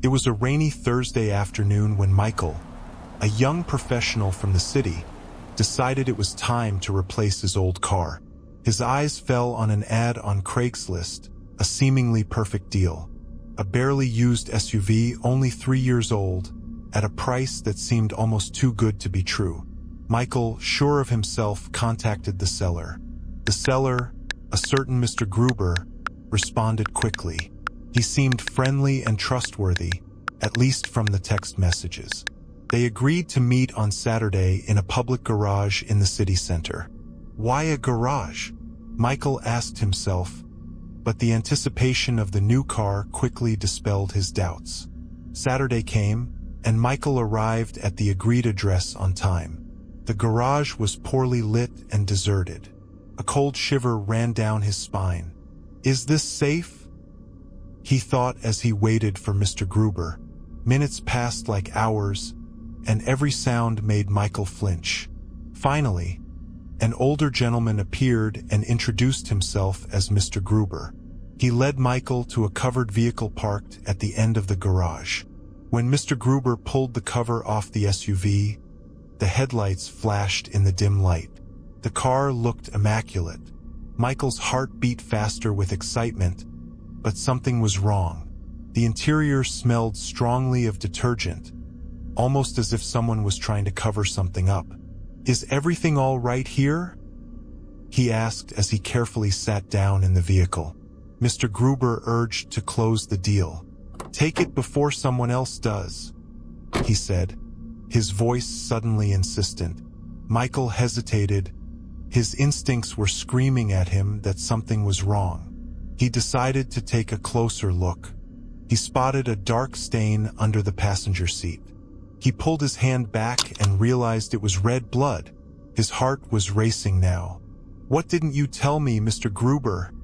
It was a rainy Thursday afternoon when Michael, a young professional from the city, decided it was time to replace his old car. His eyes fell on an ad on Craigslist, a seemingly perfect deal. A barely used SUV, only 3 years old, at a price that seemed almost too good to be true. Michael, sure of himself, contacted the seller. The seller, a certain Mr. Gruber, responded quickly. He seemed friendly and trustworthy, at least from the text messages. They agreed to meet on Saturday in a public garage in the city center. Why a garage? Michael asked himself, but the anticipation of the new car quickly dispelled his doubts. Saturday came, and Michael arrived at the agreed address on time. The garage was poorly lit and deserted. A cold shiver ran down his spine. Is this safe? He thought as he waited for Mr. Gruber. Minutes passed like hours, and every sound made Michael flinch. Finally, an older gentleman appeared and introduced himself as Mr. Gruber. He led Michael to a covered vehicle parked at the end of the garage. When Mr. Gruber pulled the cover off the SUV, the headlights flashed in the dim light. The car looked immaculate. Michael's heart beat faster with excitement, but something was wrong. The interior smelled strongly of detergent, almost as if someone was trying to cover something up. Is everything all right here? He asked as he carefully sat down in the vehicle. Mr. Gruber urged to close the deal. Take it before someone else does, he said, his voice suddenly insistent. Michael hesitated. His instincts were screaming at him that something was wrong. He decided to take a closer look. He spotted a dark stain under the passenger seat. He pulled his hand back and realized it was red blood. His heart was racing now. What didn't you tell me, Mr. Gruber?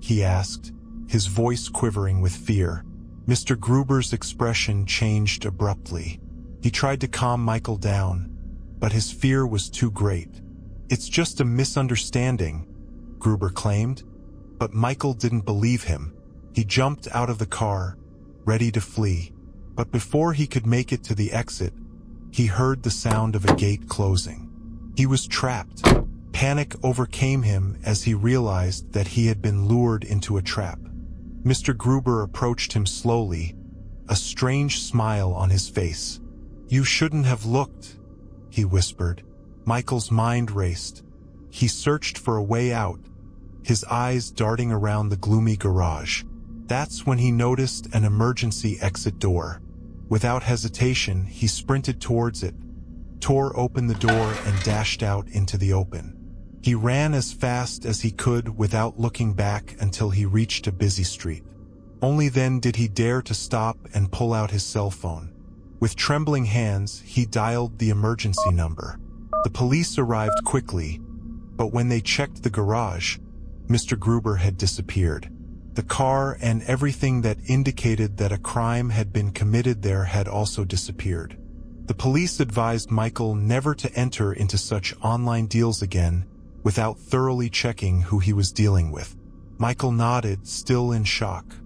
He asked, his voice quivering with fear. Mr. Gruber's expression changed abruptly. He tried to calm Michael down, but his fear was too great. It's just a misunderstanding, Gruber claimed, but Michael didn't believe him. He jumped out of the car, ready to flee. But before he could make it to the exit, he heard the sound of a gate closing. He was trapped. Panic overcame him as he realized that he had been lured into a trap. Mr. Gruber approached him slowly, a strange smile on his face. You shouldn't have looked, he whispered. Michael's mind raced. He searched for a way out, his eyes darting around the gloomy garage. That's when he noticed an emergency exit door. Without hesitation, he sprinted towards it, tore open the door, and dashed out into the open. He ran as fast as he could without looking back until he reached a busy street. Only then did he dare to stop and pull out his cell phone. With trembling hands, he dialed the emergency number. The police arrived quickly, but when they checked the garage, Mr. Gruber had disappeared. The car and everything that indicated that a crime had been committed there had also disappeared. The police advised Michael never to enter into such online deals again without thoroughly checking who he was dealing with. Michael nodded, still in shock.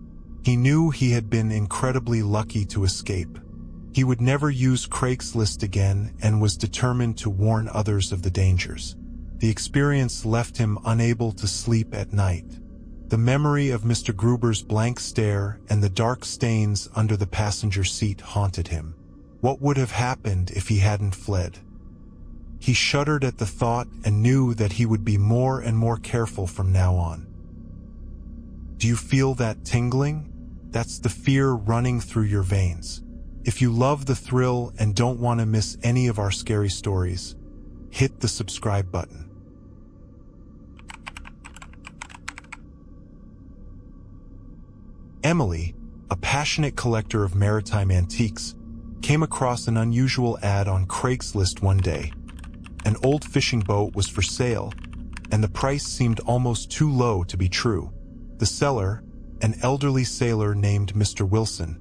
He knew he had been incredibly lucky to escape. He would never use Craigslist again and was determined to warn others of the dangers. The experience left him unable to sleep at night. The memory of Mr. Gruber's blank stare and the dark stains under the passenger seat haunted him. What would have happened if he hadn't fled? He shuddered at the thought and knew that he would be more and more careful from now on. Do you feel that tingling? That's the fear running through your veins. If you love the thrill and don't want to miss any of our scary stories, hit the subscribe button. Emily, a passionate collector of maritime antiques, came across an unusual ad on Craigslist one day. An old fishing boat was for sale, and the price seemed almost too low to be true. The seller, an elderly sailor named Mr. Wilson,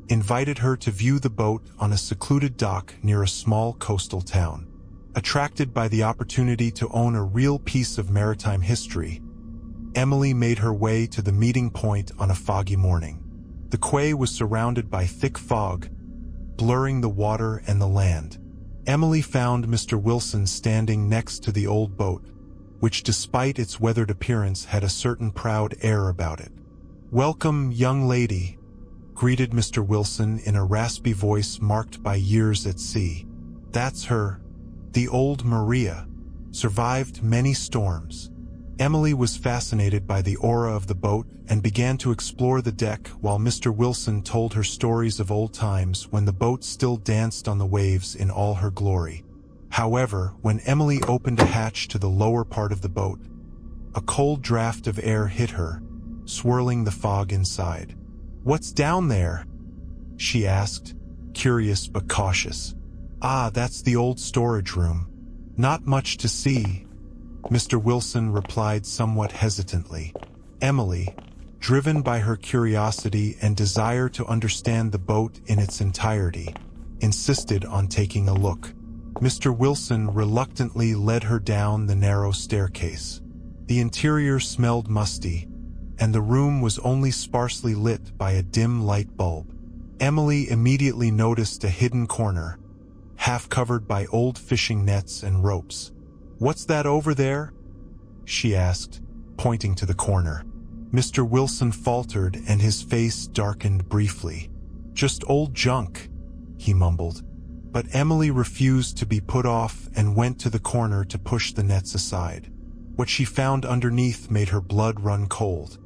invited her to view the boat on a secluded dock near a small coastal town. Attracted by the opportunity to own a real piece of maritime history, Emily made her way to the meeting point on a foggy morning. The quay was surrounded by thick fog, blurring the water and the land. Emily found Mr. Wilson standing next to the old boat, which despite its weathered appearance had a certain proud air about it. "Welcome, young lady," greeted Mr. Wilson in a raspy voice marked by years at sea. "That's her. The old Maria. Survived many storms." Emily was fascinated by the aura of the boat and began to explore the deck while Mr. Wilson told her stories of old times when the boat still danced on the waves in all her glory. However, when Emily opened a hatch to the lower part of the boat, a cold draft of air hit her, swirling the fog inside. "What's down there?" she asked, curious but cautious. "Ah, that's the old storage room. Not much to see," Mr. Wilson replied somewhat hesitantly. Emily, driven by her curiosity and desire to understand the boat in its entirety, insisted on taking a look. Mr. Wilson reluctantly led her down the narrow staircase. The interior smelled musty, and the room was only sparsely lit by a dim light bulb. Emily immediately noticed a hidden corner, half covered by old fishing nets and ropes. "What's that over there?" she asked, pointing to the corner. Mr. Wilson faltered and his face darkened briefly. "Just old junk," he mumbled. But Emily refused to be put off and went to the corner to push the nets aside. What she found underneath made her blood run cold.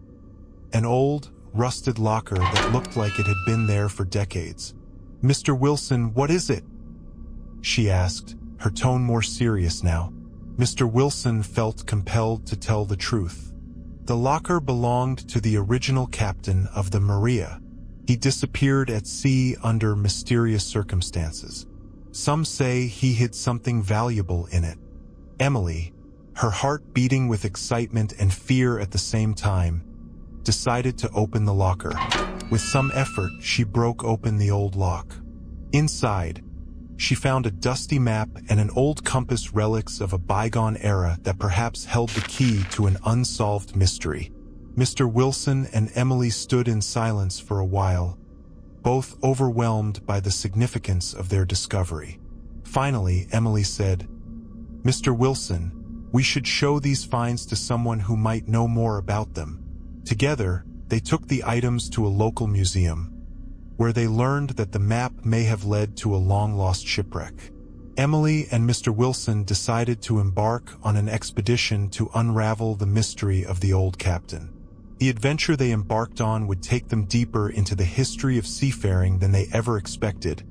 An old, rusted locker that looked like it had been there for decades. "Mr. Wilson, what is it?" she asked, her tone more serious now. Mr. Wilson felt compelled to tell the truth. The locker belonged to the original captain of the Maria. He disappeared at sea under mysterious circumstances. Some say he hid something valuable in it. Emily, her heart beating with excitement and fear at the same time, decided to open the locker. With some effort, she broke open the old lock. Inside, she found a dusty map and an old compass, relics of a bygone era that perhaps held the key to an unsolved mystery. Mr. Wilson and Emily stood in silence for a while, both overwhelmed by the significance of their discovery. Finally, Emily said, "Mr. Wilson, we should show these finds to someone who might know more about them." Together, they took the items to a local museum, where they learned that the map may have led to a long-lost shipwreck. Emily and Mr. Wilson decided to embark on an expedition to unravel the mystery of the old captain. The adventure they embarked on would take them deeper into the history of seafaring than they ever expected,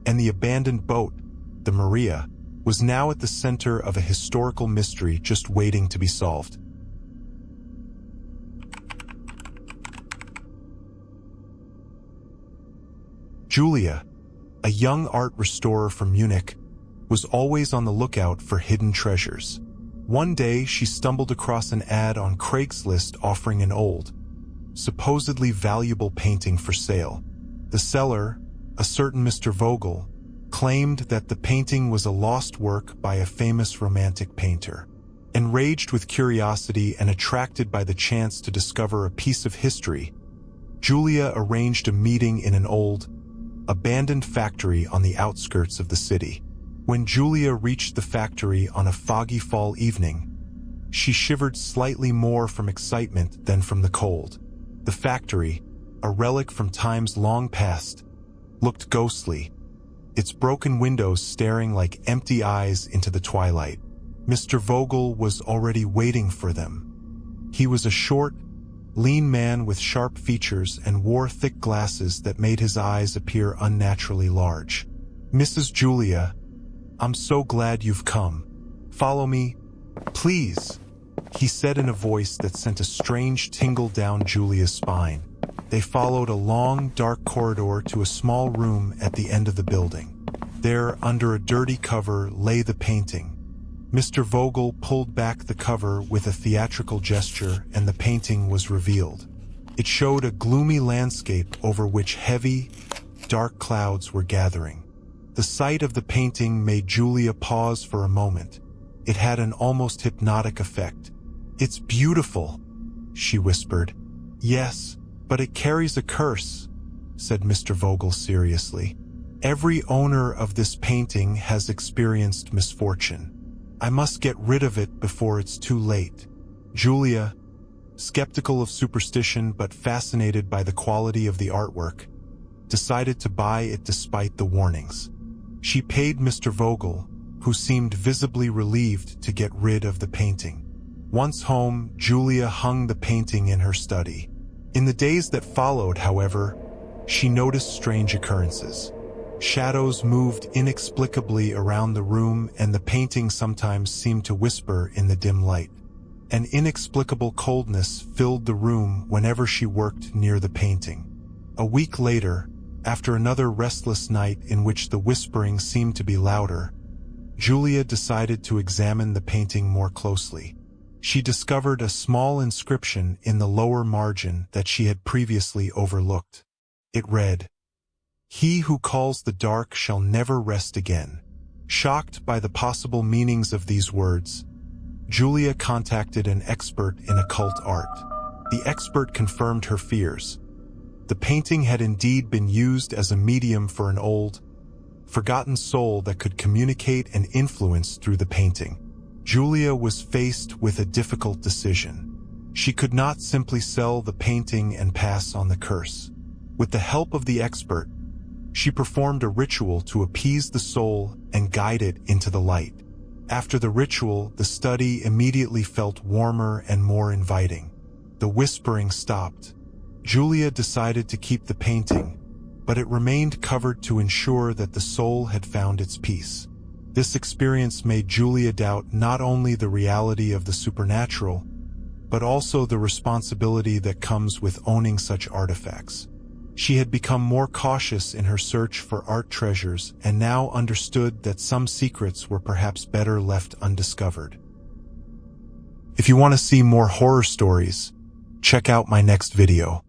and the abandoned boat, the Maria, was now at the center of a historical mystery just waiting to be solved. Julia, a young art restorer from Munich, was always on the lookout for hidden treasures. One day, she stumbled across an ad on Craigslist offering an old, supposedly valuable painting for sale. The seller, a certain Mr. Vogel, claimed that the painting was a lost work by a famous romantic painter. Enraged with curiosity and attracted by the chance to discover a piece of history, Julia arranged a meeting in an old, abandoned factory on the outskirts of the city. When Julia reached the factory on a foggy fall evening, she shivered slightly more from excitement than from the cold. The factory, a relic from times long past, looked ghostly, its broken windows staring like empty eyes into the twilight. Mr. Vogel was already waiting for them. He was a short, lean man with sharp features and wore thick glasses that made his eyes appear unnaturally large. "Mrs. Julia, I'm so glad you've come. Follow me, please," he said in a voice that sent a strange tingle down Julia's spine. They followed a long, dark corridor to a small room at the end of the building. There, under a dirty cover, lay the painting. Mr. Vogel pulled back the cover with a theatrical gesture, and the painting was revealed. It showed a gloomy landscape over which heavy, dark clouds were gathering. The sight of the painting made Julia pause for a moment. It had an almost hypnotic effect. "It's beautiful," she whispered. "Yes, but it carries a curse," said Mr. Vogel seriously. "Every owner of this painting has experienced misfortune. I must get rid of it before it's too late." Julia, skeptical of superstition but fascinated by the quality of the artwork, decided to buy it despite the warnings. She paid Mr. Vogel, who seemed visibly relieved to get rid of the painting. Once home, Julia hung the painting in her study. In the days that followed, however, she noticed strange occurrences. Shadows moved inexplicably around the room, and the painting sometimes seemed to whisper in the dim light. An inexplicable coldness filled the room whenever she worked near the painting. A week later, after another restless night in which the whispering seemed to be louder, Julia decided to examine the painting more closely. She discovered a small inscription in the lower margin that she had previously overlooked. It read, "He who calls the dark shall never rest again." Shocked by the possible meanings of these words, Julia contacted an expert in occult art. The expert confirmed her fears. The painting had indeed been used as a medium for an old, forgotten soul that could communicate and influence through the painting. Julia was faced with a difficult decision. She could not simply sell the painting and pass on the curse. With the help of the expert, she performed a ritual to appease the soul and guide it into the light. After the ritual, the study immediately felt warmer and more inviting. The whispering stopped. Julia decided to keep the painting, but it remained covered to ensure that the soul had found its peace. This experience made Julia doubt not only the reality of the supernatural, but also the responsibility that comes with owning such artifacts. She had become more cautious in her search for art treasures and now understood that some secrets were perhaps better left undiscovered. If you want to see more horror stories, check out my next video.